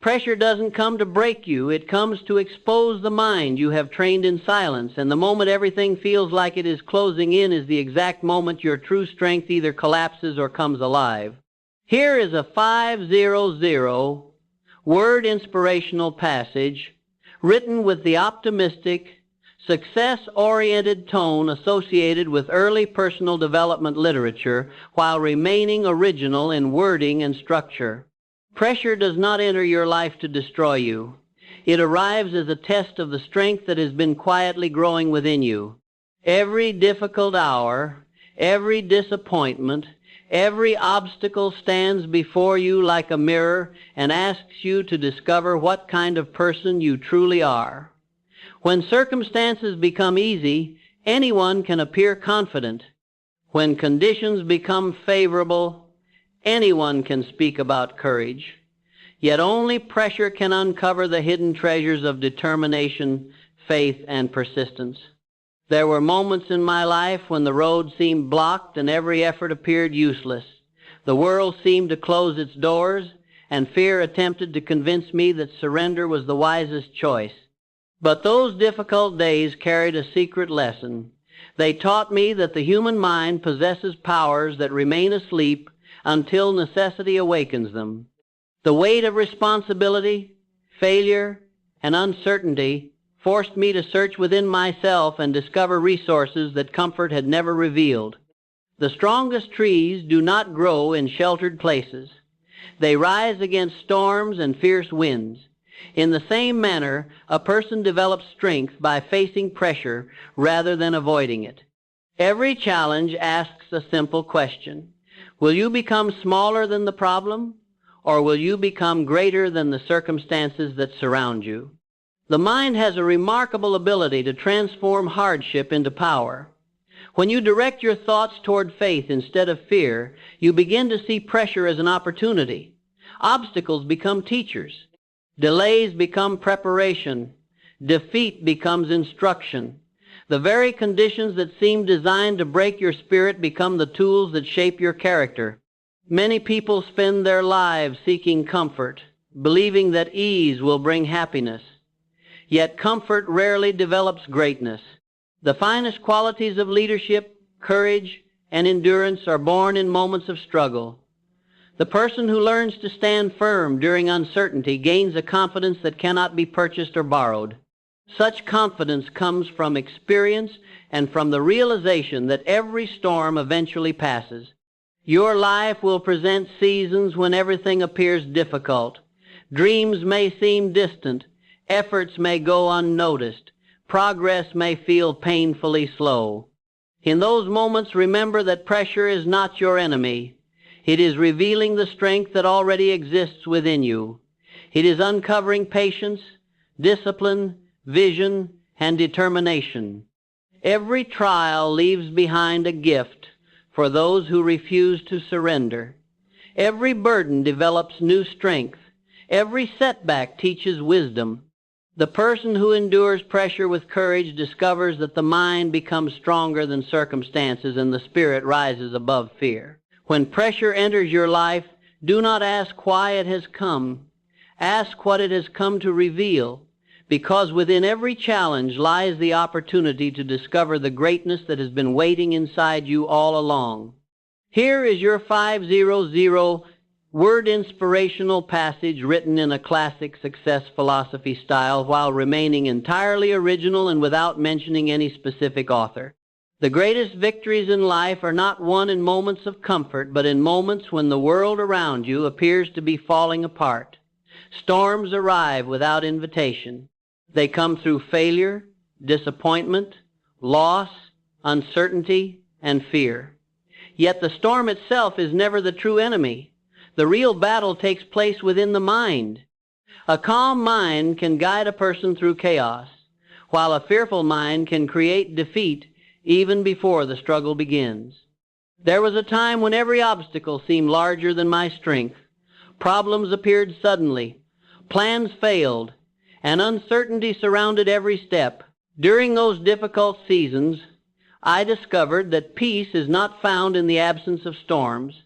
Pressure doesn't come to break you. It comes to expose the mind you have trained in silence, and the moment everything feels like it is closing in is the exact moment your true strength either collapses or comes alive. Here is a 500-word inspirational passage written with the optimistic, success-oriented tone associated with early personal development literature while remaining original in wording and structure. Pressure does not enter your life to destroy you. It arrives as a test of the strength that has been quietly growing within you. Every difficult hour, every disappointment, every obstacle stands before you like a mirror and asks you to discover what kind of person you truly are. When circumstances become easy, anyone can appear confident. When conditions become favorable, anyone can speak about courage. Yet only pressure can uncover the hidden treasures of determination, faith, and persistence. There were moments in my life when the road seemed blocked and every effort appeared useless. The world seemed to close its doors, and fear attempted to convince me that surrender was the wisest choice. But those difficult days carried a secret lesson. They taught me that the human mind possesses powers that remain asleep until necessity awakens them. The weight of responsibility, failure, and uncertainty forced me to search within myself and discover resources that comfort had never revealed. The strongest trees do not grow in sheltered places. They rise against storms and fierce winds. In the same manner, a person develops strength by facing pressure rather than avoiding it. Every challenge asks a simple question. Will you become smaller than the problem, or will you become greater than the circumstances that surround you? The mind has a remarkable ability to transform hardship into power. When you direct your thoughts toward faith instead of fear, you begin to see pressure as an opportunity. Obstacles become teachers. Delays become preparation. Defeat becomes instruction. The very conditions that seem designed to break your spirit become the tools that shape your character. Many people spend their lives seeking comfort, believing that ease will bring happiness. Yet comfort rarely develops greatness. The finest qualities of leadership, courage, and endurance are born in moments of struggle. The person who learns to stand firm during uncertainty gains a confidence that cannot be purchased or borrowed. Such confidence comes from experience and from the realization that every storm eventually passes. Your life will present seasons when everything appears difficult. Dreams may seem distant. Efforts may go unnoticed. Progress may feel painfully slow. In those moments, remember that pressure is not your enemy. It is revealing the strength that already exists within you. It is uncovering patience, discipline, vision, and determination. Every trial leaves behind a gift for those who refuse to surrender. Every burden develops new strength. Every setback teaches wisdom. The person who endures pressure with courage discovers that the mind becomes stronger than circumstances and the spirit rises above fear. When pressure enters your life, do not ask why it has come. Ask what it has come to reveal, because within every challenge lies the opportunity to discover the greatness that has been waiting inside you all along. Here is your 500-word inspirational passage written in a classic success philosophy style while remaining entirely original and without mentioning any specific author. The greatest victories in life are not won in moments of comfort, but in moments when the world around you appears to be falling apart. Storms arrive without invitation. They come through failure, disappointment, loss, uncertainty, and fear. Yet the storm itself is never the true enemy. The real battle takes place within the mind. A calm mind can guide a person through chaos, while a fearful mind can create defeat even before the struggle begins. There was a time when every obstacle seemed larger than my strength. Problems appeared suddenly. Plans failed, and uncertainty surrounded every step. During those difficult seasons, I discovered that peace is not found in the absence of storms.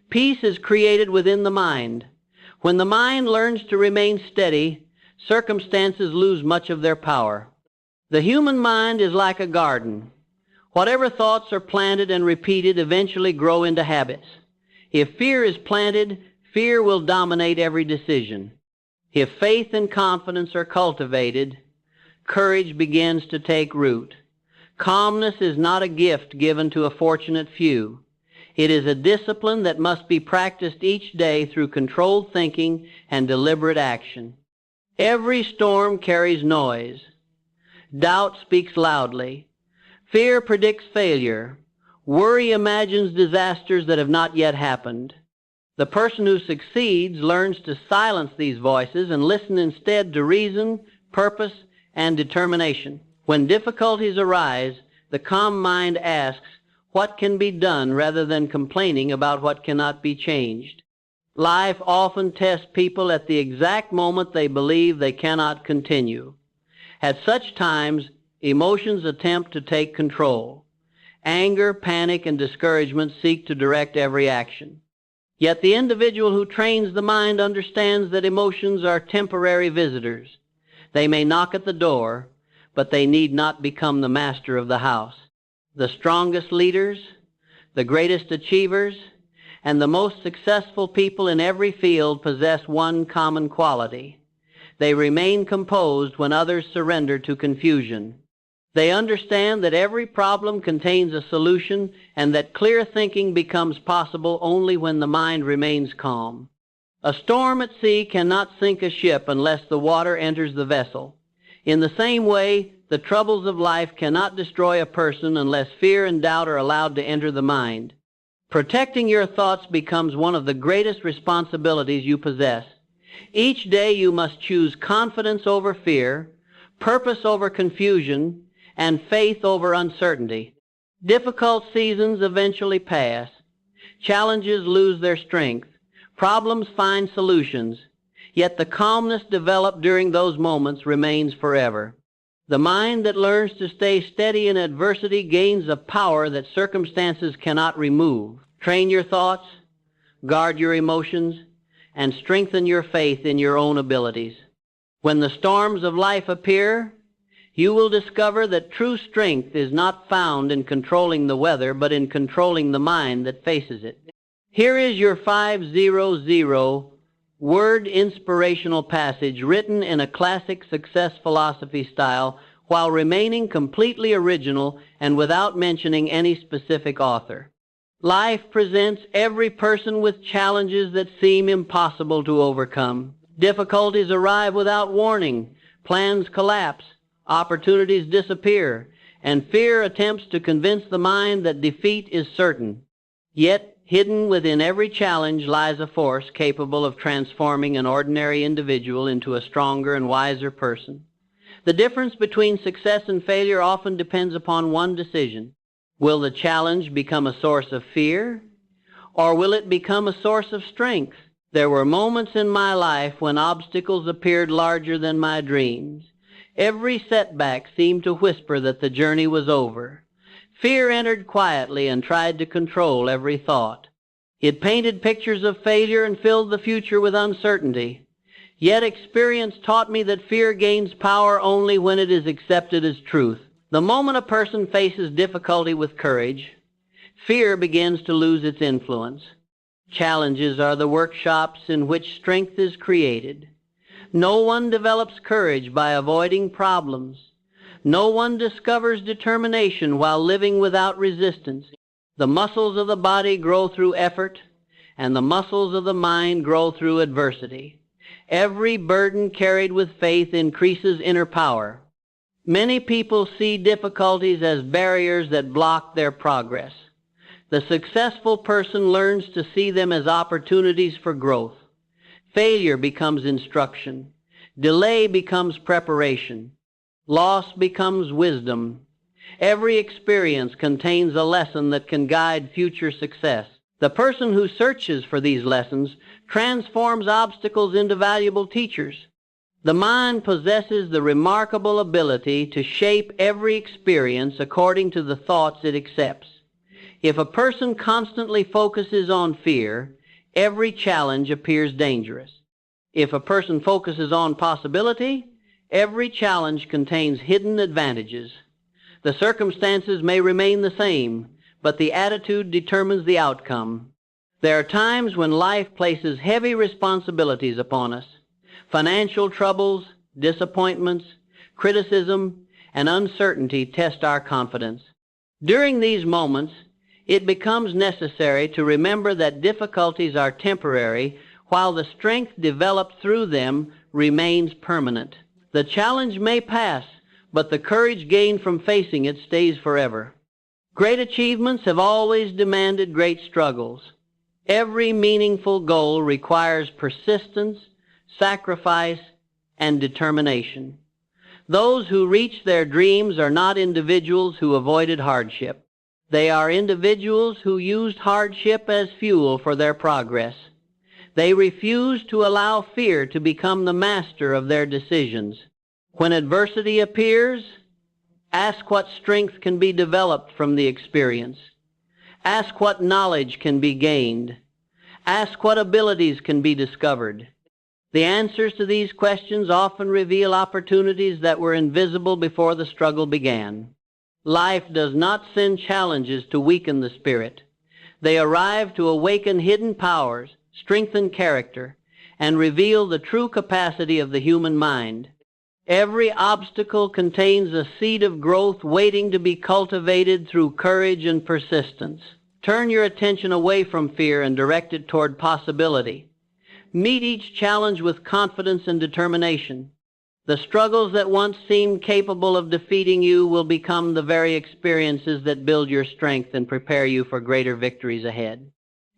Peace is created within the mind. When the mind learns to remain steady, circumstances lose much of their power. The human mind is like a garden. Whatever thoughts are planted and repeated eventually grow into habits. If fear is planted, fear will dominate every decision. If faith and confidence are cultivated, courage begins to take root. Calmness is not a gift given to a fortunate few. It is a discipline that must be practiced each day through controlled thinking and deliberate action. Every storm carries noise. Doubt speaks loudly. Fear predicts failure. Worry imagines disasters that have not yet happened. The person who succeeds learns to silence these voices and listen instead to reason, purpose, and determination. When difficulties arise, the calm mind asks, what can be done, rather than complaining about what cannot be changed. Life often tests people at the exact moment they believe they cannot continue. At such times, emotions attempt to take control. Anger, panic, and discouragement seek to direct every action. Yet the individual who trains the mind understands that emotions are temporary visitors. They may knock at the door, but they need not become the master of the house. The strongest leaders, the greatest achievers, and the most successful people in every field possess one common quality. They remain composed when others surrender to confusion. They understand that every problem contains a solution and that clear thinking becomes possible only when the mind remains calm. A storm at sea cannot sink a ship unless the water enters the vessel. In the same way, the troubles of life cannot destroy a person unless fear and doubt are allowed to enter the mind. Protecting your thoughts becomes one of the greatest responsibilities you possess. Each day you must choose confidence over fear, purpose over confusion, and faith over uncertainty. Difficult seasons eventually pass. Challenges lose their strength. Problems find solutions. Yet the calmness developed during those moments remains forever. The mind that learns to stay steady in adversity gains a power that circumstances cannot remove. Train your thoughts, guard your emotions, and strengthen your faith in your own abilities. When the storms of life appear, you will discover that true strength is not found in controlling the weather, but in controlling the mind that faces it. Here is your 500-word inspirational passage written in a classic success philosophy style while remaining completely original and without mentioning any specific author. Life presents every person with challenges that seem impossible to overcome. Difficulties arrive without warning. Plans collapse. Opportunities disappear. And fear attempts to convince the mind that defeat is certain. Yet, hidden within every challenge lies a force capable of transforming an ordinary individual into a stronger and wiser person. The difference between success and failure often depends upon one decision. Will the challenge become a source of fear, or will it become a source of strength? There were moments in my life when obstacles appeared larger than my dreams. Every setback seemed to whisper that the journey was over. Fear entered quietly and tried to control every thought. It painted pictures of failure and filled the future with uncertainty. Yet experience taught me that fear gains power only when it is accepted as truth. The moment a person faces difficulty with courage, fear begins to lose its influence. Challenges are the workshops in which strength is created. No one develops courage by avoiding problems. No one discovers determination while living without resistance. The muscles of the body grow through effort, and the muscles of the mind grow through adversity. Every burden carried with faith increases inner power. Many people see difficulties as barriers that block their progress. The successful person learns to see them as opportunities for growth. Failure becomes instruction. Delay becomes preparation. Loss becomes wisdom. Every experience contains a lesson that can guide future success. The person who searches for these lessons transforms obstacles into valuable teachers. The mind possesses the remarkable ability to shape every experience according to the thoughts it accepts. If a person constantly focuses on fear, every challenge appears dangerous. If a person focuses on possibility, every challenge contains hidden advantages. The circumstances may remain the same, but the attitude determines the outcome. There are times when life places heavy responsibilities upon us. Financial troubles, disappointments, criticism, and uncertainty test our confidence. During these moments, it becomes necessary to remember that difficulties are temporary, while the strength developed through them remains permanent. The challenge may pass, but the courage gained from facing it stays forever. Great achievements have always demanded great struggles. Every meaningful goal requires persistence, sacrifice, and determination. Those who reach their dreams are not individuals who avoided hardship. They are individuals who used hardship as fuel for their progress. They refused to allow fear to become the master of their decisions. When adversity appears, ask what strength can be developed from the experience. Ask what knowledge can be gained. Ask what abilities can be discovered. The answers to these questions often reveal opportunities that were invisible before the struggle began. Life does not send challenges to weaken the spirit. They arrive to awaken hidden powers, strengthen character, and reveal the true capacity of the human mind. Every obstacle contains a seed of growth waiting to be cultivated through courage and persistence. Turn your attention away from fear and direct it toward possibility. Meet each challenge with confidence and determination. The struggles that once seemed capable of defeating you will become the very experiences that build your strength and prepare you for greater victories ahead.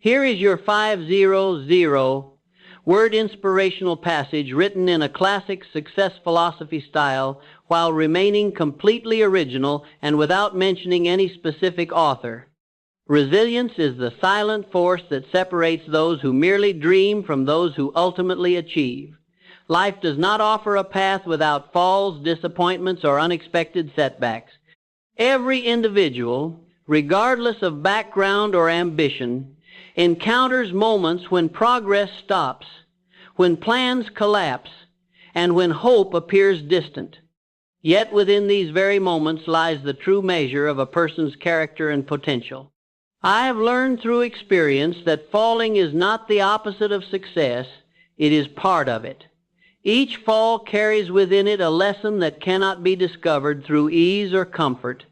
Here is your 500-word inspirational passage written in a classic success philosophy style while remaining completely original and without mentioning any specific author. Resilience is the silent force that separates those who merely dream from those who ultimately achieve. Life does not offer a path without falls, disappointments, or unexpected setbacks. Every individual, regardless of background or ambition, encounters moments when progress stops, when plans collapse, and when hope appears distant. Yet within these very moments lies the true measure of a person's character and potential. I have learned through experience that falling is not the opposite of success, it is part of it. Each fall carries within it a lesson that cannot be discovered through ease or comfort.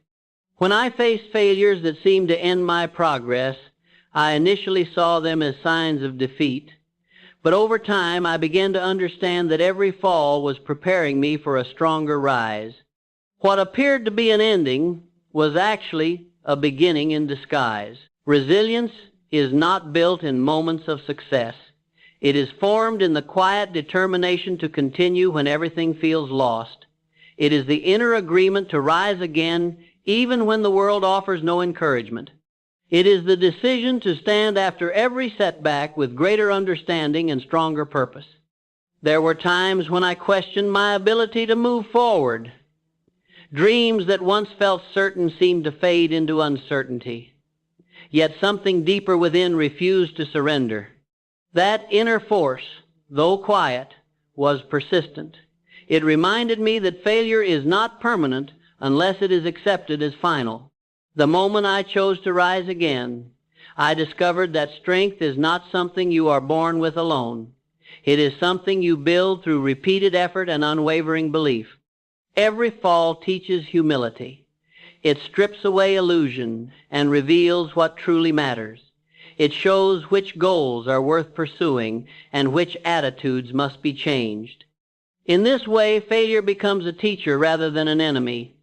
When I faced failures that seemed to end my progress, I initially saw them as signs of defeat. But over time, I began to understand that every fall was preparing me for a stronger rise. What appeared to be an ending was actually a beginning in disguise. Resilience is not built in moments of success. It is formed in the quiet determination to continue when everything feels lost. It is the inner agreement to rise again even when the world offers no encouragement. It is the decision to stand after every setback with greater understanding and stronger purpose. There were times when I questioned my ability to move forward. Dreams that once felt certain seemed to fade into uncertainty. Yet something deeper within refused to surrender. That inner force, though quiet, was persistent. It reminded me that failure is not permanent unless it is accepted as final. The moment I chose to rise again, I discovered that strength is not something you are born with alone. It is something you build through repeated effort and unwavering belief. Every fall teaches humility. It strips away illusion and reveals what truly matters. It shows which goals are worth pursuing and which attitudes must be changed. In this way, failure becomes a teacher rather than an enemy.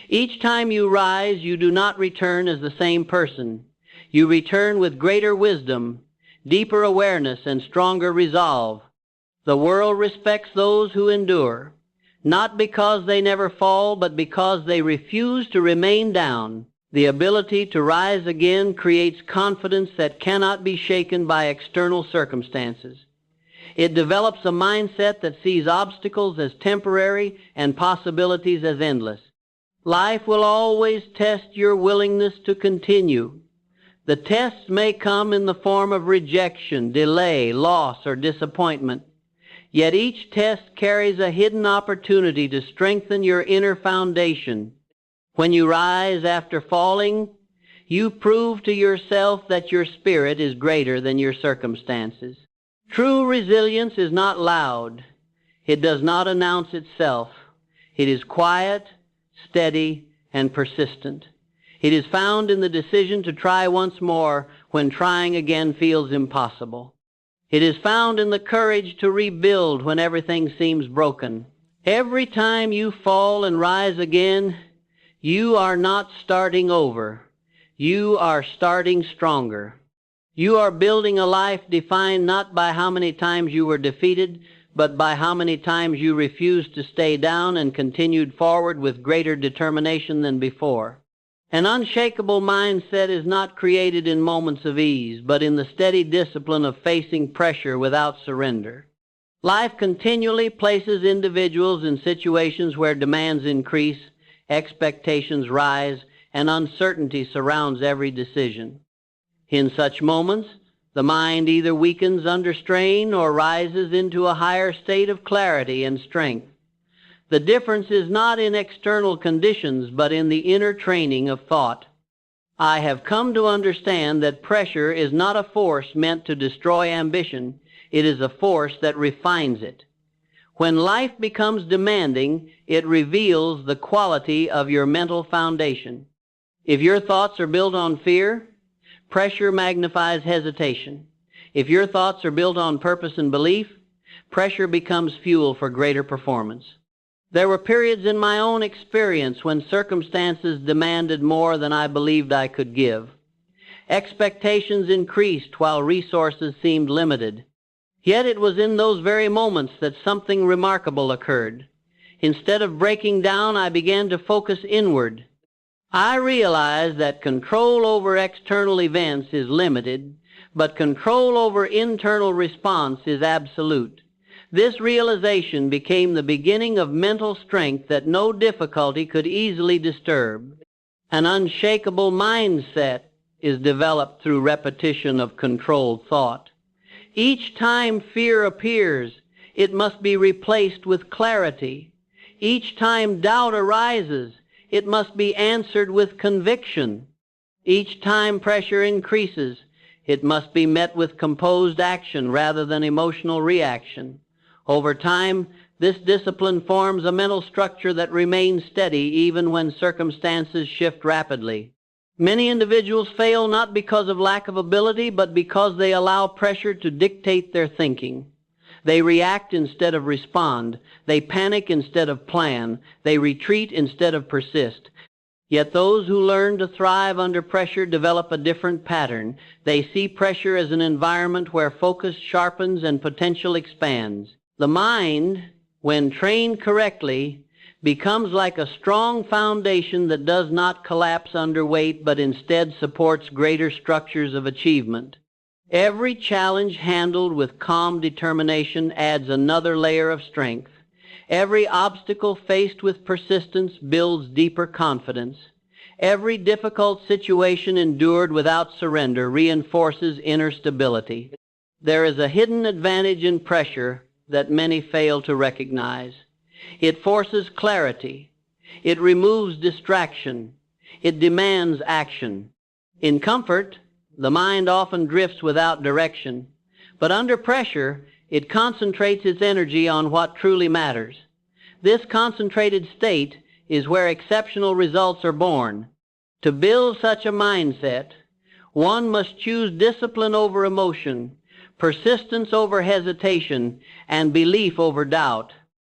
Each time you rise, you do not return as the same person. You return with greater wisdom, deeper awareness, and stronger resolve. The world respects those who endure, not because they never fall, but because they refuse to remain down. The ability to rise again creates confidence that cannot be shaken by external circumstances. It develops a mindset that sees obstacles as temporary and possibilities as endless. Life will always test your willingness to continue. The tests may come in the form of rejection, delay, loss, or disappointment. Yet each test carries a hidden opportunity to strengthen your inner foundation. When you rise after falling, you prove to yourself that your spirit is greater than your circumstances. True resilience is not loud. It does not announce itself. It is quiet, steady, and persistent. It is found in the decision to try once more when trying again feels impossible. It is found in the courage to rebuild when everything seems broken. Every time you fall and rise again, you are not starting over. You are starting stronger. You are building a life defined not by how many times you were defeated, but by how many times you refused to stay down and continued forward with greater determination than before. An unshakable mindset is not created in moments of ease, but in the steady discipline of facing pressure without surrender. Life continually places individuals in situations where demands increase, expectations rise, and uncertainty surrounds every decision. In such moments, the mind either weakens under strain or rises into a higher state of clarity and strength. The difference is not in external conditions, but in the inner training of thought. I have come to understand that pressure is not a force meant to destroy ambition. It is a force that refines it. When life becomes demanding, it reveals the quality of your mental foundation. If your thoughts are built on fear, pressure magnifies hesitation. If your thoughts are built on purpose and belief, pressure becomes fuel for greater performance. There were periods in my own experience when circumstances demanded more than I believed I could give. Expectations increased while resources seemed limited. Yet it was in those very moments that something remarkable occurred. Instead of breaking down, I began to focus inward. I realized that control over external events is limited, but control over internal response is absolute. This realization became the beginning of mental strength that no difficulty could easily disturb. An unshakable mindset is developed through repetition of controlled thought. Each time fear appears, it must be replaced with clarity. Each time doubt arises, it must be answered with conviction. Each time pressure increases, it must be met with composed action rather than emotional reaction. Over time, this discipline forms a mental structure that remains steady even when circumstances shift rapidly. Many individuals fail not because of lack of ability, but because they allow pressure to dictate their thinking. They react instead of respond. They panic instead of plan. They retreat instead of persist. Yet those who learn to thrive under pressure develop a different pattern. They see pressure as an environment where focus sharpens and potential expands. The mind, when trained correctly, becomes like a strong foundation that does not collapse under weight, but instead supports greater structures of achievement. Every challenge handled with calm determination adds another layer of strength. Every obstacle faced with persistence builds deeper confidence. Every difficult situation endured without surrender reinforces inner stability. There is a hidden advantage in pressure that many fail to recognize. It forces clarity. It removes distraction. It demands action. In comfort, the mind often drifts without direction, but under pressure, it concentrates its energy on what truly matters. This concentrated state is where exceptional results are born. To build such a mindset, one must choose discipline over emotion, persistence over hesitation, and belief over doubt.